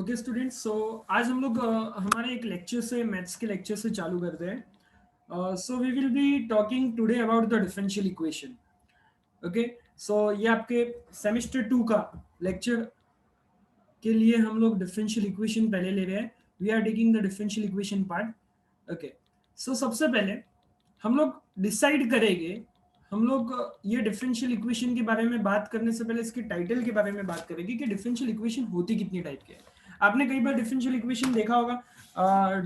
Okay students, सो आज हम लोग हमारे एक लेक्चर से मैथ्स के लेक्चर से चालू करते हैं. So we will be talking today about the differential equation. Okay, so ये आपके सेमेस्टर 2 का लेक्चर के लिए हम लोग डिफरेंशियल इक्वेशन पहले ले रहे हैं. We are taking the differential equation part. Okay, so सबसे पहले हम लोग डिसाइड करेंगे. हम लोग ये डिफरेंशियल इक्वेशन के बारे में बात करने से पहले इसके टाइटल के बारे में बात करेंगे कि डिफरेंशियल इक्वेशन होती कितनी टाइप के है. आपने कई बार डिफरेंशियल इक्वेशन देखा होगा,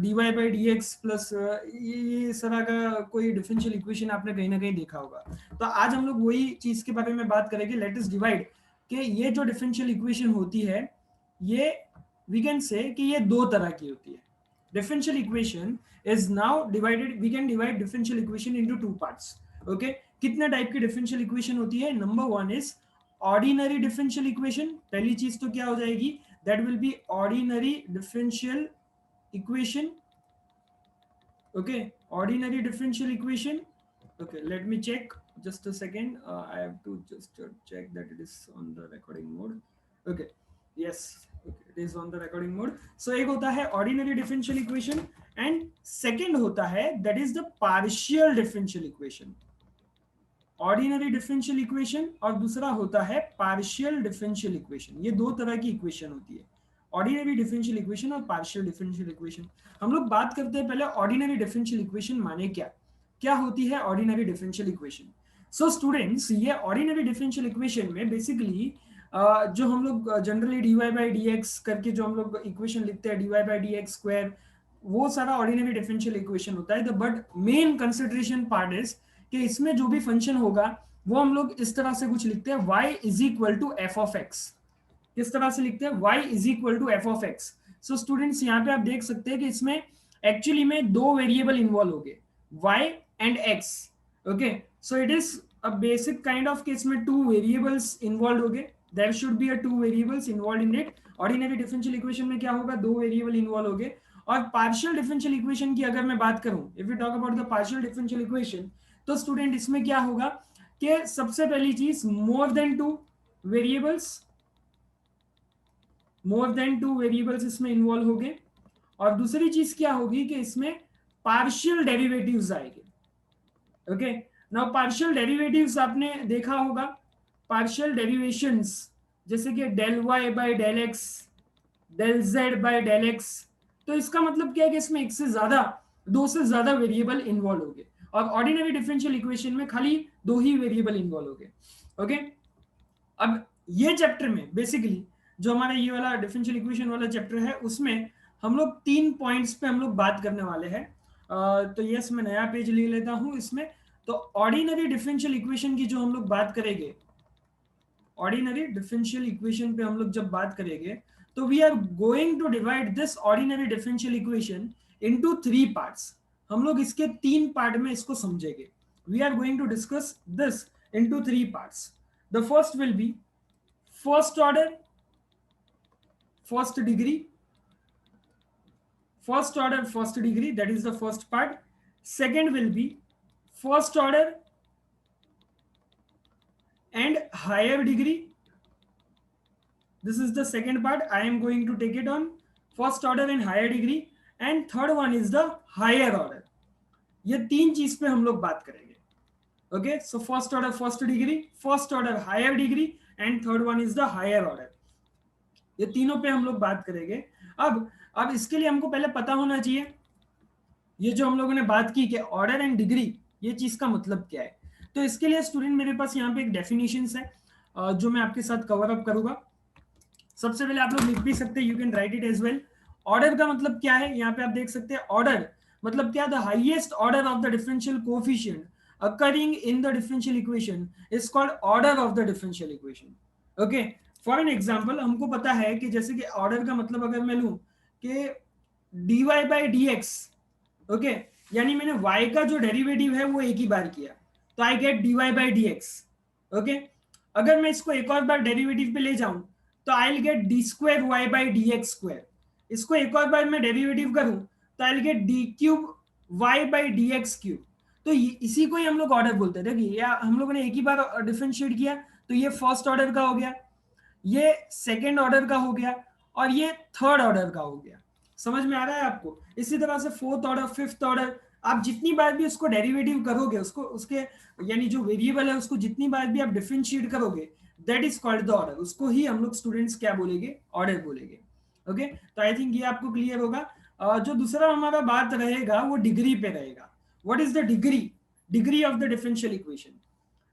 d y by D x plus ये तरह का कोई डिफरेंशियल इक्वेशन आपने कहीं ना कहीं देखा होगा. तो आज हम लोग वही चीज के बारे में बात करेंगे. लेट अस डिवाइड कि ये जो डिफरेंशियल इक्वेशन होती है ये वी कैन से कि ये दो तरह की होती है. Differential equation is now divided. We can divide differential equation into two parts. Okay, कितने टाइप की differential equation होती है? Number one is ordinary differential equation. पहली चीज तो क्या हो जाएगी? That will be ordinary differential equation. Okay, ordinary differential equation. Okay, let me check just a second. I have to just check that it is on the recording mode. Okay, yes, okay, it is on the recording mode. So एक होता है ordinary differential equation and second होता है that is the partial differential equation. Ordinary differential equation और दूसरा होता है partial differential equation. ये दो तरह की इक्वेशन होती है, ऑर्डिनरी डिफरेंशियल इक्वेशन और पार्शियल डिफरेंशियल इक्वेशन. हम लोग बात करते हैं पहले ऑर्डिनरी डिफरेंशियल इक्वेशन माने क्या क्या होती है ordinary differential equation. So students, ये ऑर्डिनरी डिफरेंशियल इक्वेशन में बेसिकली जो हम लोग generally d y by D x करके जो हम लोग इक्वेशन लिखते हैं d y by D x square, वो सारा ऑर्डिनरी डिफरेंशियल इक्वेशन होता है. The but main consideration part is कि इसमें जो भी फंक्शन होगा वो हम लोग इस तरह से कुछ लिखते हैं, y is equal to f of x. किस तरह से लिखते हैं? y is equal to f of x. So students, यहाँ पे आप देख सकते हैं कि इसमें एक्चुअली में दो वेरिएबल इन्वॉल्व हो गए, y and x. Okay, so it is a basic kind of case में टू वेरिएबल्स इन्वॉल्व हो गए. There should be a two variables involve in it. Ordinary differential equation में क्या होगा? दो वेरिएबल इन्वॉल्व हो गए. और पार्शियल डिफरेंशियल इक्वेशन की अगर मैं बात करूं, if you talk about the partial differential equation, तो स्टूडेंट इसमें क्या होगा कि सबसे पहली चीज मोर देन टू वेरिएबल्स, इसमें इन्वॉल्व हो गए. और दूसरी चीज क्या होगी कि इसमें पार्शियल डेरिवेटिव्स आएंगे. ओके, नाउ पार्शियल डेरिवेटिव्स आपने देखा होगा, पार्शियल डेरिवेशंस जैसे कि del y by del x, del z by del x. तो इसका मतलब क्या है कि इसमें एक से ज्यादा, दो से ज्यादा वेरिएबल इन्वॉल्व हो गए. और ऑर्डिनरी डिफरेंशियल इक्वेशन में खाली दो ही वेरिएबल इन्वॉल्व हो गए. ओके, अब ये चैप्टर में बेसिकली जो हमारा ये वाला डिफरेंशियल इक्वेशन वाला चैप्टर है उसमें हम लोग 3 पॉइंट्स पे हम लोग बात करने वाले हैं. तो यस, मैं नया पेज ले लेता हूं इसमें. तो ऑर्डिनरी डिफरेंशियल इक्वेशन की जो हम लोग बात करेंगे, ऑर्डिनरी डिफरेंशियल इक्वेशन पे हम लोग जब बात करेंगे तो we are going to divide this ordinary differential equation into 3 parts. हम लोग इसके 3 पार्ट में इसको समझेंगे. We are going to discuss this into 3 parts. The first will be first order, first degree, first order first degree, that is the first part. Second will be first order and higher degree. This is the second part. I am going to take it on first order and higher degree. And third one is the higher order. ये तीन चीज पे हम लोग बात करेंगे. Okay, so first order first degree, first order higher degree and third one is the higher order. ये तीनों पे हम लोग बात करेंगे. अब इसके लिए हमको पहले पता होना चाहिए ये जो हम लोगों ने बात की कि ऑर्डर एंड डिग्री ये चीज का मतलब क्या है. तो इसके लिए स्टूडेंट मेरे पास यहाँ पे एक डेफिनेशंस है जो मैं आपके साथ कवर अप करूंगा. सबसे पहले आप लोग लिख भी सकते हैं, you can write it as well. Order का मतलब क्या है, यहाँ पे आप देख सकते हैं. ऑर्डर मतलब क्या? The highest order of the differential coefficient occurring in the differential equation is called order of the differential equation. Okay, for an example, हमको पता है कि जैसे कि ऑर्डर का मतलब अगर मैं लूं कि dy by dx, ओके, यानी मैंने y का जो डेरिवेटिव है वो एक ही बार किया तो I get dy by dx. Okay, अगर मैं इसको एक और बार डेरिवेटिव पे ले जाऊं तो I will get d square Y by D x square. इसको एक और बार मैं डेरिवेटिव करूं तो I will get d cube y by D x cube. तो इसी को ही हम लोग ऑर्डर बोलते हैं. देखिए, या हम लोगों ने एक ही बार डिफरेंशिएट किया तो ये फर्स्ट ऑर्डर का हो गया, ये सेकेंड ऑर्डर का हो गया और ये थर्ड ऑर्डर का हो गया। समझ में आ रहा है आपको? इसी तरह से फोर्थ ऑर्डर, फिफ्थ ऑर्डर, आप जितनी बार भी उसको डेरिवेटिव करोगे, उसको उसके यानी जो वेरिएबल है उसको जितनी बार भी आप डिफरेंशिएट करोगे, that is called the order. उसको ही हम लोग स्टूडेंट्स क्या बोलेंगे? ऑर्डर बोलेंगे। ओके, तो आई थिंक ये आपको क्लियर होगा। जो दूसरा हमारा बात रहेगा वो डिग्री पे रहेगा। What is the degree? Degree of the differential equation.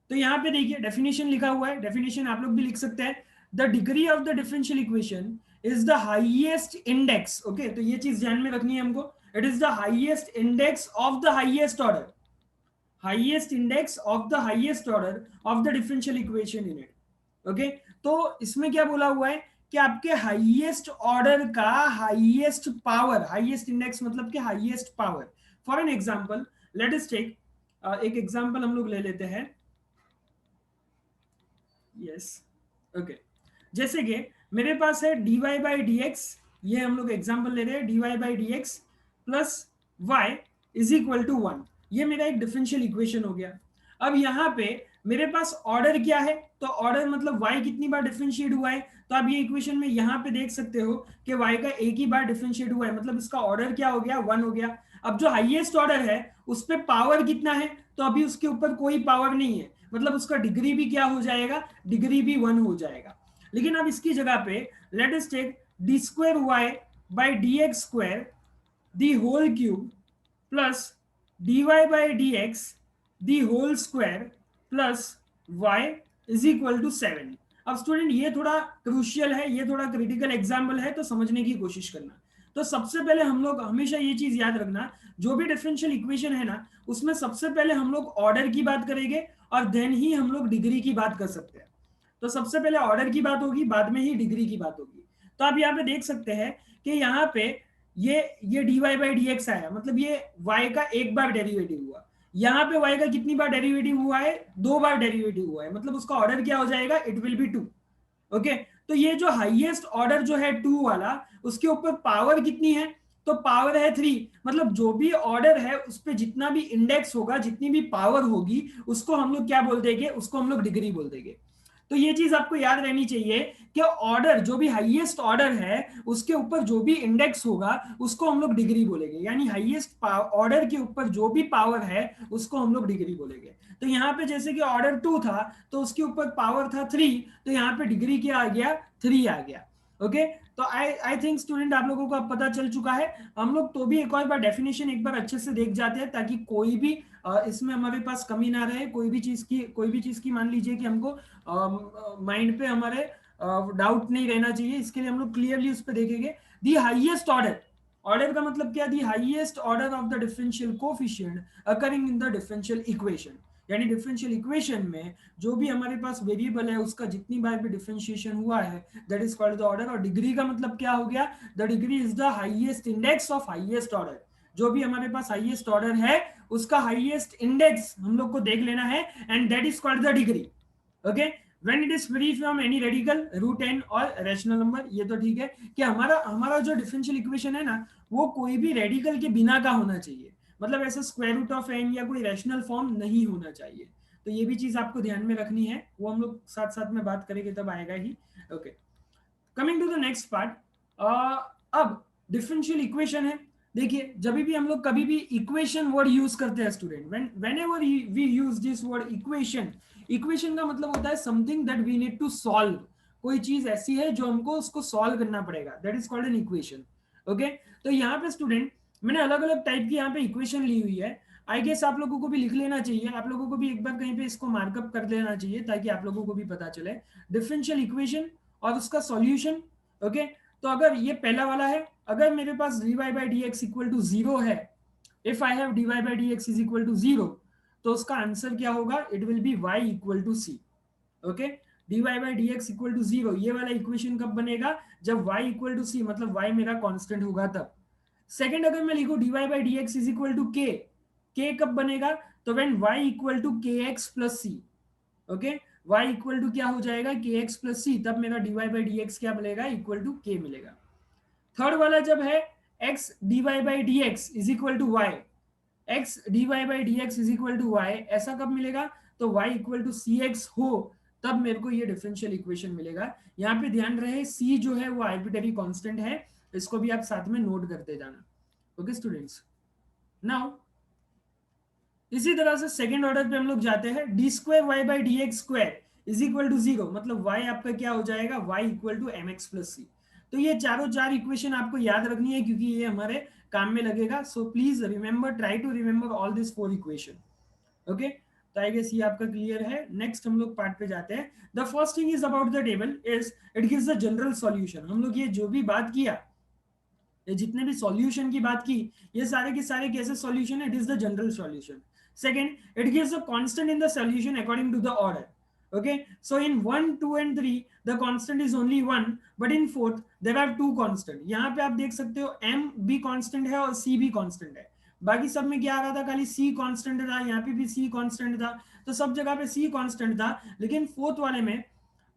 तो यहाँ पे देखिए डेफिनेशन लिखा हुआ है, डेफिनेशन आप लोग भी लिख सकते हैं। The degree of the differential equation is the highest index. Okay, तो ये चीज ध्यान में रखनी है हमको। It is the highest index of the highest order, highest index of the highest order of the differential equation in it. Okay, तो इसमें क्या बोला हुआ है कि आपके हाईएस्ट ऑर्डर का हाईएस्ट पावर, हाईएस्ट इंडेक्स मतलब कि highest power. For an example, let us take एक एग्जांपल हम लोग ले लेते हैं। यस, ओके, जैसे कि मेरे पास है dy बाई डी एक्स, ये हम लोग एग्जांपल ले रहे हैं, dy by D x plus y is equal to 1। ये मेरा एक डिफरेंशियल इक्वेशन हो गया। अब यहाँ पे मेरे पास ऑर्डर क्या है? तो ऑर्डर मतलब y कितनी बार डिफरेंशिएट हुआ है, तो आप ये इक्वेशन में यहाँ पे देख सकते हो कि y का एक ही बार डिफरेंशिएट हुआ है, मतलब इसका ऑर्डर क्या हो गया? 1 हो गया। अब जो हाईएस्ट ऑर्डर है उस पर पावर कितना है? तो अभी उसके ऊपर कोई पावर नहीं है, मतलब उसका डिग्री भी क्या हो जाएगा? डिग्री भी 1 हो जाएगा। लेकिन अब इसकी जगह पे let us take d square Y by D x square the whole cube plus dy by D x the whole square plus y is equal to 7। अब स्टूडेंट ये थोड़ा क्रूशियल है, ये थोड़ा क्रिटिकल एग्जाम्पल है, तो समझने की कोशिश करना। तो सबसे पहले हम लोग हमेशा ये चीज याद रखना, जो भी डिफरेंशियल इक्वेशन है ना, उसमें सबसे पहले हम लोग ऑर्डर की बात करेंगे और देन ही हम लोग डिग्री की बात कर सकते हैं। तो सबसे पहले ऑर्डर की बात होगी, बाद में ही डिग्री की बात होगी। तो आप यहाँ पे देख सकते हैं कि यहाँ पे ये dy बाई डी एक्स आया, मतलब ये y का एक बार डेरिवेटिव हुआ। यहाँ पे y का कितनी बार डेरिवेटिव हुआ है? 2 बार डेरिवेटिव हुआ है, मतलब उसका ऑर्डर क्या हो जाएगा? It will B 2। ओके, तो ये जो हाईएस्ट ऑर्डर जो है 2 वाला, उसके ऊपर पावर कितनी है? तो पावर है 3। मतलब जो भी ऑर्डर है उस पर जितना भी इंडेक्स होगा, जितनी भी पावर होगी, उसको हम लोग क्या बोल देंगे? उसको हम लोग डिग्री बोल देंगे। तो ये चीज आपको याद रहनी चाहिए कि ऑर्डर जो भी हाईएस्ट ऑर्डर है उसके ऊपर जो भी इंडेक्स होगा उसको हम लोग डिग्री बोलेंगे, यानी हाईएस्ट ऑर्डर के ऊपर जो भी पावर है उसको हम लोग डिग्री बोलेंगे। तो यहाँ पे जैसे कि ऑर्डर 2 था तो उसके ऊपर पावर था 3, तो यहाँ पे डिग्री क्या आ गया? 3 आ गया। ओके, तो आई थिंक स्टूडेंट आप लोगों को अब पता चल चुका है। हम लोग तो भी एक और बार डेफिनेशन एक बार अच्छे से देख जाते हैं, ताकि कोई भी इसमें हमारे पास कमी ना रहे। कोई भी चीज की मान लीजिए कि हमको माइंड पे हमारे डाउट नहीं रहना चाहिए, इसके लिए हम लोग क्लियरली उस पर देखेंगे। दी हाईएस्ट ऑर्डर, ऑर्डर का मतलब क्या? The highest order of the differential coefficient occurring in the differential equation, यानी डिफरेंशियल इक्वेशन में जो भी हमारे पास वेरिएबल है उसका जितनी बार भी डिफरेंशिएशन हुआ है, that is called the order. और डिग्री का मतलब क्या हो गया? The degree is the highest index of highest order. जो भी हमारे पास हाईएस्ट ऑर्डर है उसका हाईएस्ट इंडेक्स हम लोग को देख लेना है, and that is called the degree. Okay, when it is free from any radical, root and irrational number. ये तो ठीक है कि हमारा हमारा जो डिफरेंशियल इक्वेशन है ना, वो कोई भी रेडिकल के बिना का होना चाहिए, मतलब ऐसे स्क्वायर रूट ऑफ एन या कोई रैशनल फॉर्म नहीं होना चाहिए। तो ये भी चीज आपको ध्यान में रखनी है, वो हम लोग साथ साथ में बात करेंगे तब आएगा ही। Okay, coming to the next part. अब डिफरेंशियल इक्वेशन है। देखिए जब भी हम लोग कभी भी इक्वेशन वर्ड यूज करते हैं student, whenever we use this word equation, equation का मतलब होता है something that we need to solve. कोई चीज ऐसी है जो हमको उसको सॉल्व करना पड़ेगा, that is called an equation. Okay, तो यहाँ पे स्टूडेंट मैंने अलग अलग टाइप की यहाँ पे इक्वेशन ली हुई है। आई गेस आप लोगों को भी लिख लेना चाहिए, आप लोगों को भी एक बार कहीं पे इसको मार्कअप कर लेना चाहिए, ताकि आप लोगों को भी पता चले डिफरेंशियल इक्वेशन और उसका सॉल्यूशन। ओके, तो अगर ये पहला वाला है, अगर मेरे पास dy by D x equal to 0 है, if I have dy by D x is equal to 0, तो उसका आंसर क्या होगा? It will be y equal to c। Okay, dy by D x equal to 0, ये वाला equation कब बनेगा? जब y इक्वल टू c, मतलब y मेरा कांस्टेंट होगा तब। सेकंड, अगर मैं लिखूं dy by D x is equal to k कब बनेगा? तो when y equal to kx plus c। Okay, y equal to क्या हो जाएगा? kx प्लस c, तब मेरा dy बाई डी एक्स क्या मिलेगा? इक्वल टू k मिलेगा। थर्ड वाला जब है x dy by D x is equal to y, x dy by D x is equal to y, ऐसा कब मिलेगा? तो y equal to c x हो तब मेरे को ये डिफरेंशियल इक्वेशन मिलेगा। यहाँ पे ध्यान रहे सी जो है वो आर्बिट्रेरी कांस्टेंट है, इसको भी आप साथ में नोट करते जाना। ओके स्टूडेंट्स, नाउ इसी तरह से सेकेंड ऑर्डर पे हम लोग जाते हैं। D square Y by D x square is equal to zero, मतलब y आपका क्या हो जाएगा, y equal to M X plus C. तो ये चारों चार इक्वेशन आपको याद रखनी है क्योंकि ये हमारे काम में लगेगा। So please remember, try to remember all this four equation. Okay, तो आई गेस ये आपका क्लियर है। नेक्स्ट हम लोग पार्ट पे जाते हैं। The first thing is about the table is it gives the general solution. हम लोग ये जो भी बात किया, ये जितने भी सॉल्यूशन की बात की, ये सारे के सारे कैसे सॉल्यूशन है, it is the general solution. Second, it gives a constant in the solution according to the order. Okay, so in 1 2 and 3 the constant is only 1, but in fourth there are two constant। यहाँ पे आप देख सकते हो m भी constant है और c भी constant है। बाकी सब में क्या आ रहा था, खाली c constant था, यहाँ पे भी c constant था, तो सब जगह पे c constant था, लेकिन फोर्थ वाले में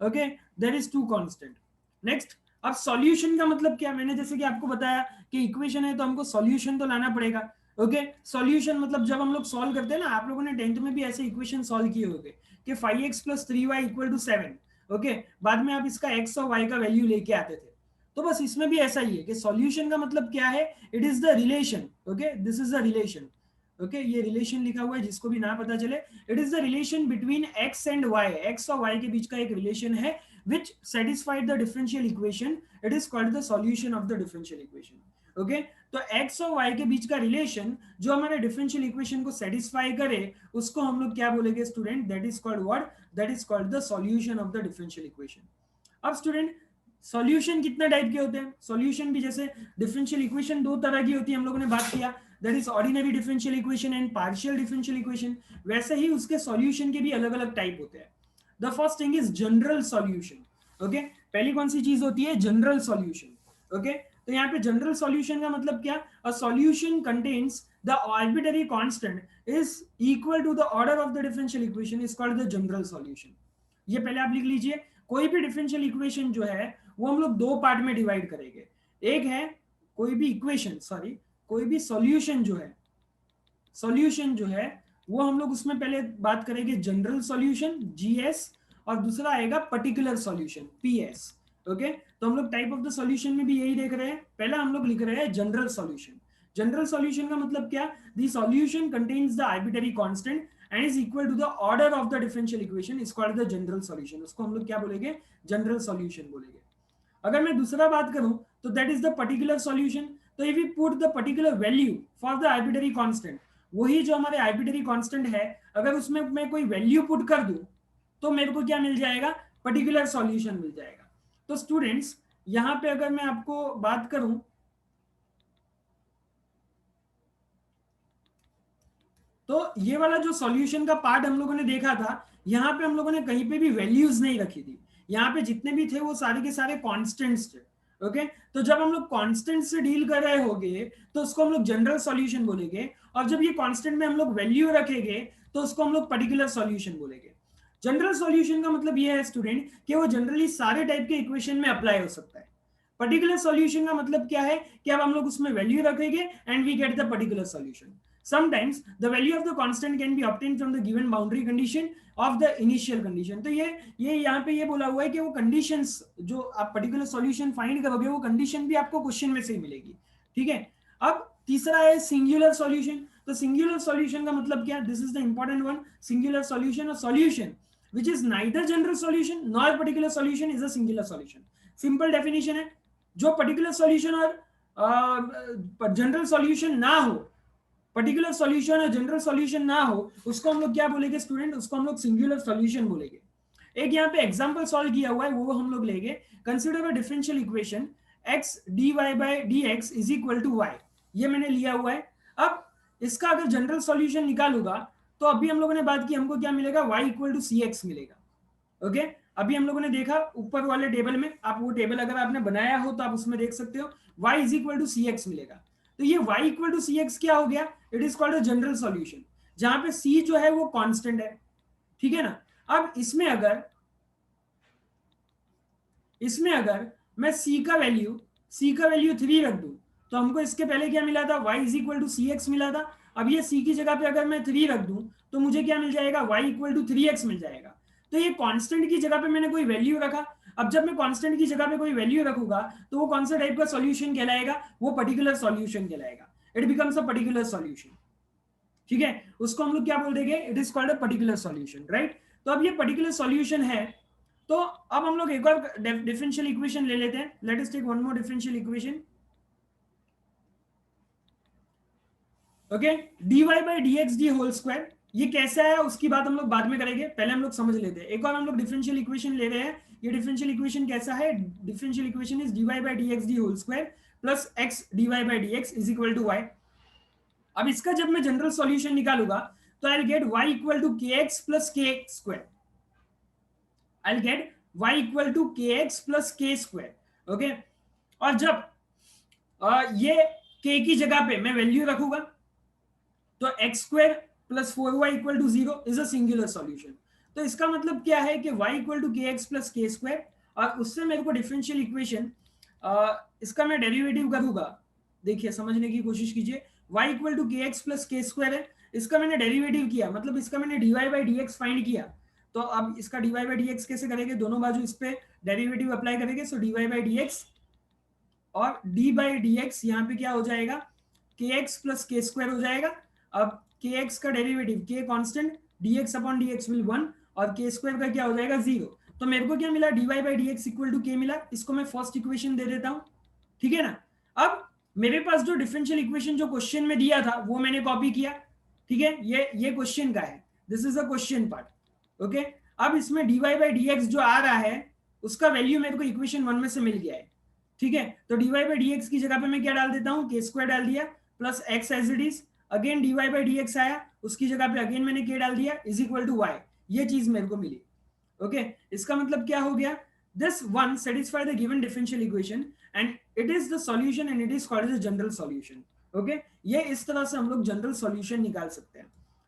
okay there is two constant. Next, अब सॉल्यूशन का मतलब क्या, मैंने जैसे कि आपको बताया कि इक्वेशन है तो हमको सॉल्यूशन तो लाना पड़ेगा। ओके, सॉल्यूशन मतलब जब हम लोग सॉल्व करते हैं ना, आप लोगों ने 10th में भी ऐसे इक्वेशन सॉल्व किए होंगे कि 5x plus 3y equal to 7। Okay, बाद में आप इसका x और y का वैल्यू लेके आते थे। तो बस इसमें भी ऐसा ही है कि सॉल्यूशन का मतलब क्या है, it is the relation. Okay, this is the relation. Okay, ये रिलेशन लिखा हुआ है, जिसको भी ना पता चले, it is the relation between x and y। x और y के बीच का एक रिलेशन है which satisfied the differential equation, it is called the solution of the differential equation। Okay, तो x और y के बीच का रिलेशन जो हमारे डिफरेंशियल इक्वेशन को सेटिस्फाई करे, उसको हम लोग क्या बोलेंगे student, that is called what, that is called the solution of the differential equation. अब स्टूडेंट, सॉल्यूशन कितने टाइप के होते हैं, सॉल्यूशन भी जैसे डिफरेंशियल इक्वेशन दो तरह की होती है, हम लोगों ने बात किया, that is ordinary differential equation and partial differential equation. वैसे ही उसके सॉल्यूशन के भी अलग अलग टाइप होते हैं। The first thing is general solution. Okay, पहली कौन सी चीज होती है, जनरल सॉल्यूशन। ओके, तो यहाँ पे जनरल सॉल्यूशन का मतलब क्या, a solution contains the arbitrary constant is equal to the order of the differential equation is called the general solution. ये पहले आप लिख लीजिए, कोई भी डिफरेंशियल इक्वेशन जो है वो हम लोग दो पार्ट में डिवाइड करेंगे। एक है कोई भी इक्वेशन, सॉरी कोई भी सॉल्यूशन जो है, सॉल्यूशन जो है वो हम लोग उसमें पहले बात करेंगे जनरल सॉल्यूशन जीएस, और दूसरा आएगा पर्टिकुलर सॉल्यूशन पीएस। ओके, तो हम लोग टाइप ऑफ द सॉल्यूशन में भी यही देख रहे हैं। पहला हम लोग लिख रहे हैं जनरल सॉल्यूशन। जनरल सॉल्यूशन का मतलब क्या, the solution contains the arbitrary constant and is equal to the order of the differential equation is called the general solution. उसको हम लोग क्या बोलेंगे, जनरल सॉल्यूशन बोलेंगे। अगर मैं दूसरा बात करूं तो that is the particular solution. तो if we put the particular value for the arbitrary constant, वही जो हमारे आर्बिट्रेरी कांस्टेंट है, अगर उसमें मैं कोई वैल्यू पुट कर दूं तो मेरे को क्या मिल जाएगा, पर्टिकुलर सॉल्यूशन मिल जाएगा। तो स्टूडेंट्स, यहां पे अगर मैं आपको बात करूं तो ये वाला जो सॉल्यूशन का पार्ट हम लोगों ने देखा था, यहाँ पे हम लोगों ने कहीं पे भी वैल्यूज नहीं रखी थी। यहाँ पे जितने भी थे वो सारे के सारे कॉन्स्टेंट्स थे। ओके, तो जब हम लोग कॉन्स्टेंट से डील कर रहे होंगे तो उसको हम लोग जनरल सॉल्यूशन बोलेंगे, और जब ये कॉन्स्टेंट में हम लोग वैल्यू रखेंगे तो उसको हम लोग पर्टिकुलर सॉल्यूशन बोलेंगे। जनरल सॉल्यूशन का मतलब ये है स्टूडेंट कि वो जनरली सारे टाइप के इक्वेशन में अप्लाई हो सकता है। पर्टिकुलर सॉल्यूशन का मतलब क्या है कि अब हम लोग उसमें वैल्यू रखेंगे and we get the particular solution. Sometimes the value of the constant can be obtained from the given boundary condition of the initial condition। तो ये यहाँ पे ये बोला हुआ है कि वो conditions जो आप particular solution find करोगे, वो condition भी आपको question में से ही मिलेगी। ठीक है, अब तीसरा है singular solution। तो singular solution का मतलब क्या, this is the important one। singular solution, a solution which is neither general solution nor particular solution is a singular solution। simple definition है, जो particular solution और जनरल सॉल्यूशन ना हो, particular solution और general solution ना हो, उसको हम लोग क्या बोलेंगे स्टूडेंट, उसको हम लोग सिंगुलर सॉल्यूशन बोलेंगे। एक यहाँ पे एग्जांपल सॉल्व किया हुआ है, वो हम लोग लेंगे। Consider a differential equation x dy by dx is equal to y। ये मैंने लिया हुआ है। अब इसका अगर जनरल सॉल्यूशन निकालूंगा तो अभी हम लोगों ने बात की, हमको क्या मिलेगा, y इक्वल टू cx मिलेगा। ओके, अभी हम लोगों ने देखा ऊपर वाले टेबल में, आप वो टेबल अगर आपने बनाया हो तो आप उसमें देख सकते हो, y is equal to cx मिलेगा। तो ये y इक्वल टू cx क्या हो गया, it is called a general solution, जहां पे c जो है वो कांस्टेंट है। ठीक है ना, अब इसमें अगर मैं c का वैल्यू 3 रख दूं तो हमको इसके पहले क्या मिला था, y is equal to cx मिला था। अब ये c की जगह पे अगर मैं 3 रख दूं तो मुझे क्या मिल जाएगा, y इक्वल टू 3x मिल जाएगा। तो ये कांस्टेंट की जगह पे मैंने कोई वैल्यू रखा। अब जब मैं कांस्टेंट की जगह पे कोई वैल्यू रखूंगा तो वो कौन सा टाइप का सॉल्यूशन कहलाएगा, वो पर्टिकुलर सॉल्यूशन कहलाएगा। It becomes a particular solution. ठीक है, उसको हम लोग क्या बोल देंगे, it is called a particular solution, right. तो अब ये पर्टिकुलर सॉल्यूशन है, तो अब हम लोग एक और डिफरेंशियल इक्वेशन ले लेते हैं। Let us take one more differential equation. Okay, dy by D x d whole square, ये कैसा है उसकी बात हम लोग बाद में करेंगे, पहले हम लोग समझ लेते हैं। एक और हम लोग डिफरेंशियल इक्वेशन ले रहे हैं। ये डिफरेंशियल इक्वेशन कैसा है, differential equation is dy by D x d whole square plus x dy by D x is equal to y. अब इसका जब मैं जनरल सॉल्यूशन निकालूंगा तो I will get y equal to k x plus k square. I will get y equal to k x plus k square. Okay, और जब ये k की जगह पे मैं वैल्यू रखूंगा तो x square plus four y equal to zero is a singular solution. तो इसका मतलब क्या है कि y equal to k x plus k square, और उससे मेरे को डिफरेंशियल इक्वेशन इसका मैं डेरिवेटिव करूंगा। देखिए समझने की कोशिश कीजिए, y equal to k x plus k square है, इसका मैंने डेरिवेटिव किया, मतलब इसका मैंने dy by D x find किया। तो अब इसका dy बाई डी एक्स कैसे करेंगे, दोनों बाजू इस पे डेरिवेटिव अप्लाई करेंगे। सो dy बाई डी एक्स और d बाई डी एक्स यहाँ पे क्या हो जाएगा, के एक्स प्लस के स्क्वायर हो जाएगा। अब के एक्स का डेरिवेटिव के constant, D x upon D x will one, और के स्क्वायर का क्या हो जाएगा जीरो। तो मेरे को क्या मिला, dy by D x equal to k मिला। इसको मैं फर्स्ट इक्वेशन दे देता हूं, ठीक है ना। अब मेरे पास जो डिफरेंशियल इक्वेशन जो क्वेश्चन में दिया था वो मैंने कॉपी किया, ठीक है। ये क्वेश्चन का है, this is a question part. Okay, अब इसमें dy बाई डी एक्स जो आ रहा है उसका वैल्यू मेरे को इक्वेशन 1 में से मिल गया है, ठीक है। तो dy बाई डी एक्स की जगह पे मैं क्या डाल देता हूँ, के स्क्वायर डाल दिया plus x as it is. Again dy by D x आया, उसकी जगह पे अगेन मैंने के डाल दिया इज इक्वल टू वाई। ये चीज मेरे को मिली। ओके, इसका मतलब क्या हो गया, this one satisfy the given differential equation and it is the solution and it is called as a general solution. Okay, ये इस तरह से हम लोग जनरल सॉल्यूशन निकाल सकते हैं,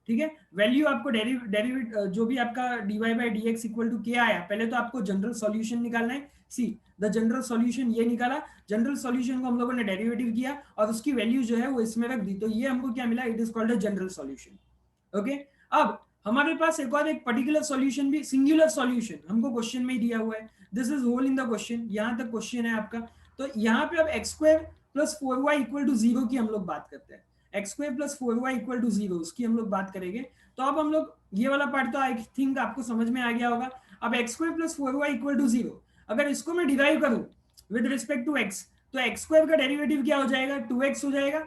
ठीक है। वैल्यू आपको डेरिवेट जो भी आपका dy by D x equal to k आया, पहले तो आपको जनरल सॉल्यूशन निकालना है। सी द जनरल सॉल्यूशन ये निकाला, जनरल सॉल्यूशन को हम लोगों ने डेरिवेटिव किया और उसकी वैल्यू जो है वो इसमें रख दी, तो ये हमको क्या मिला, it is called a general solution. Okay, अब हमारे पास एक और एक पर्टिकुलर सॉल्यूशन भी, सिंगुलर सॉल्यूशन हमको क्वेश्चन में ही दिया हुआ है। This is whole in the question, यहां तक क्वेश्चन है आपका। तो यहाँ पे अब x square plus four y equal to zero की हम लोग बात करते हैं। X square plus four y equal to zero, उसकी हम लोग बात करेंगे। तो अब हम लोग ये वाला पार्ट तो आई थिंक आपको समझ में आ गया होगा। अब x square plus four y equal to zero, अगर इसको मैं डिराइव करूं विद रिस्पेक्ट टू एक्स, तो एक्स स्क्वायर का डेरिवेटिव क्या हो जाएगा, 2x हो जाएगा।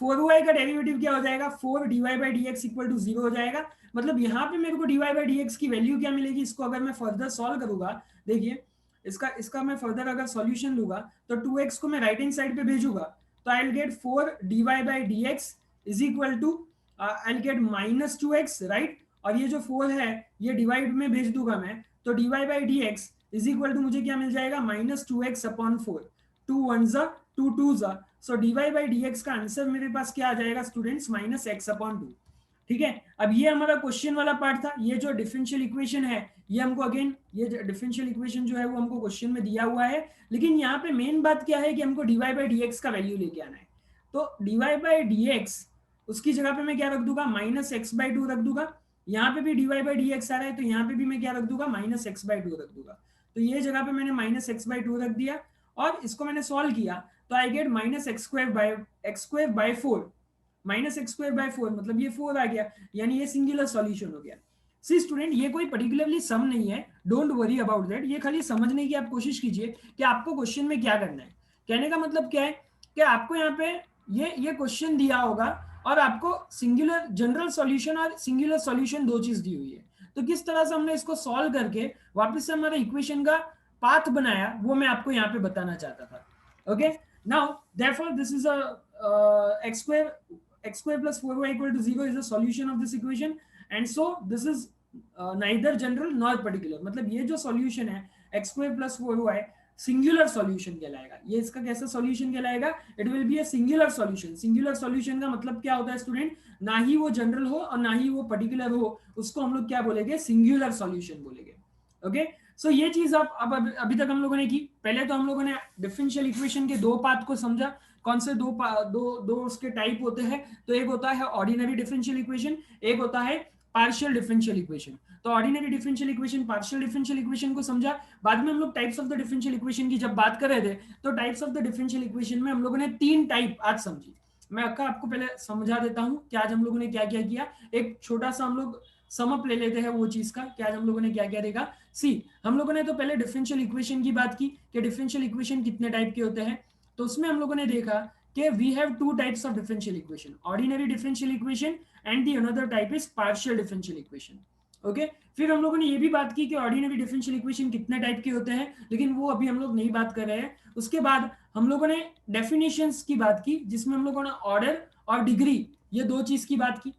4y का डेरिवेटिव क्या हो जाएगा, 4 dy by D x equal to zero हो जाएगा। मतलब यहाँ पे मेरे को dy बाई डी एक्स की वैल्यू क्या मिलेगी, इसको अगर मैं फर्दर सॉल्व करूंगा, देखिए इसका मैं फर्दर अगर सॉल्यूशन लूंगा तो 2x को मैं राइट हैंड साइड पे भेजूंगा, तो I will get 4 dy by D x is equal to I will get minus 2x, right. और ये जो 4 है ये डिवाइड में भेज दूंगा मैं, तो dy by D x is equal to मुझे क्या मिल जाएगा, माइनस 2x अपॉन 4, 2 1 जा 2 2 जा। सो dy बाई डी एक्स का आंसर मेरे पास क्या आ जाएगा स्टूडेंट्स, माइनस एक्स अपॉन 2, ठीक है। अब ये हमारा क्वेश्चन वाला पार्ट था। ये जो डिफरेंशियल इक्वेशन है ये हमको अगेन, ये डिफरेंशियल इक्वेशन जो है वो हमको क्वेश्चन में दिया हुआ है, लेकिन यहाँ पे मेन बात क्या है कि हमको dy बाई डी एक्स का वैल्यू लेके आना है। तो dy बाई डी एक्स उसकी जगह पे मैं क्या रख दूंगा, माइनस एक्स बाई टू रख दूंगा। यहाँ पे भी dy बाई डी एक्स आ रहा है तो यहाँ पे भी मैं क्या रख दूंगा, माइनस एक्स बाई टू रख दूंगा। तो ये जगह पे मैंने माइनस एक्स बाई टू रख दिया और इसको मैंने सॉल्व किया, तो I get minus x square by 4, minus x square by 4, मतलब ये 4 आ गया, यानी ये सिंगुलर सॉल्यूशन हो गया। सी स्टूडेंट, ये कोई पर्टिकुलरली सम नहीं है, डोंट वरी अबाउट दैट। ये खाली समझने की आप कोशिश कीजिए कि आपको क्वेश्चन में क्या करना है। कहने का मतलब क्या है कि आपको यहाँ पे ये क्वेश्चन दिया होगा और आपको सिंगुलर जनरल सॉल्यूशन और सिंगुलर सॉल्यूशन दो चीज दी हुई है, तो किस तरह से हमने इसको सॉल्व करके वापस से हमारे इक्वेशन का पाथ बनाया वो मैं आपको यहाँ पे बताना चाहता था। Okay, now therefore this is a x square plus 4y equal to 0 is the solution of this equation, and so this is neither general nor particular। मतलब ये जो सॉल्यूशन है x square plus 4y singular solution कहलाएगा। ये इसका कैसा solution कहलाएगा, it will be a singular solution. Singular solution का मतलब क्या होता है स्टूडेंट, ना ही वो जनरल हो और ना ही वो पर्टिकुलर हो, उसको हम लोग क्या बोलेंगे, सिंगुलर सॉल्यूशन बोलेंगे। ओके, सो ये चीज आप अब अभी तक हम लोगों ने की। पहले तो हम लोगों ने डिफरेंशियल इक्वेशन के दो पार्ट को समझा। कौन से दो उसके टाइप होते हैं, तो एक होता है ऑर्डिनरी डिफरेंशियल इक्वेशन, एक होता है पार्शियल डिफरेंशियल इक्वेशन। तो ordinary differential equation, partial differential equation को समझा। बाद में हम लोग types of the differential equation की जब बात कर रहे थे, तो types of the differential equation में हम लोगों ने 3 टाइप आज समझी। मैं आपको पहले समझा देता हूं कि आज हम लोगों ने क्या क्या किया। एक छोटा सा हम लोग समअप ले लेते हैं वो चीज का कि आज हम लोगों ने क्या क्या देखा। सी, हम लोगों ने तो पहले डिफरेंशियल इक्वेशन की बात की कि डिफरेंशियल इक्वेशन कितने टाइप के होते हैं। तो उसमें हम लोगों ने देखा कि we have 2 types of differential equation, ordinary differential equation and the another type is partial differential equation. Okay, फिर हम लोगों ने ये भी बात की कि ऑर्डिनरी डिफरेंशियल इक्वेशन कितने टाइप के होते हैं, लेकिन वो अभी हम लोग नहीं बात कर रहे हैं। उसके बाद हम लोगों ने डेफिनेशंस की बात की, जिसमें हम लोगों ने ऑर्डर और डिग्री, ये 2 चीज की बात की।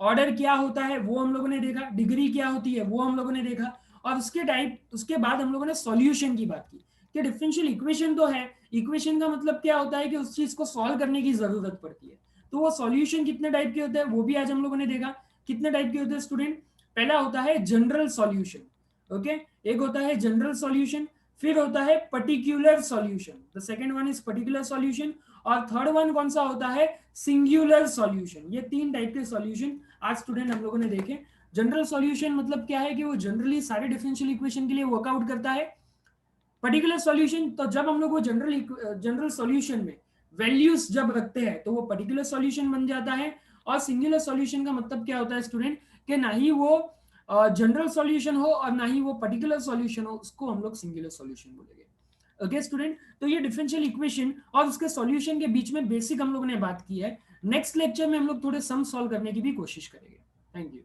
ऑर्डर क्या होता है वो हम लोगों ने देखा, डिग्री क्या होती है वो हम लोगों ने देखा। और उसके बाद हम लोगों ने सॉल्यूशन की बात की कि डिफरेंशियल इक्वेशन तो है, इक्वेशन का मतलब क्या होता है कि उस चीज को सॉल्व करने की जरूरत पड़ती है। तो वो सॉल्यूशन कितने टाइप के होते हैं वो भी आज हम लोगों ने देखा। कितने टाइप के होते हैं स्टूडेंट? पहला होता है जनरल सॉल्यूशन। ओके, एक होता है जनरल सॉल्यूशन, फिर होता है particular solution, the second one is particular solution, और थर्ड वन कौन सा होता है? Singular solution. ये 3 टाइप के सॉल्यूशन आज स्टूडेंट हम लोगों ने देखे। जनरल सॉल्यूशन मतलब क्या है कि वो जनरली सारे डिफरेंशियल इक्वेशन के लिए वर्कआउट करता है। पर्टिकुलर सॉल्यूशन, तो जब हम लोग वो जनरल सॉल्यूशन में वैल्यूज जब रखते हैं तो वो पर्टिकुलर सॉल्यूशन बन जाता है। और सिंगुलर सॉल्यूशन का मतलब क्या होता है स्टूडेंट, कि ना ही वो जनरल सॉल्यूशन हो और ना ही वो पर्टिकुलर सॉल्यूशन हो, उसको हम लोग सिंगुलर सॉल्यूशन बोलेंगे। ओके स्टूडेंट, तो ये डिफरेंशियल इक्वेशन और उसके सॉल्यूशन के बीच में बेसिक हम लोगों ने बात की है। नेक्स्ट लेक्चर में हम लोग थोड़े सम सॉल्व करने की भी कोशिश करेंगे। Thank you.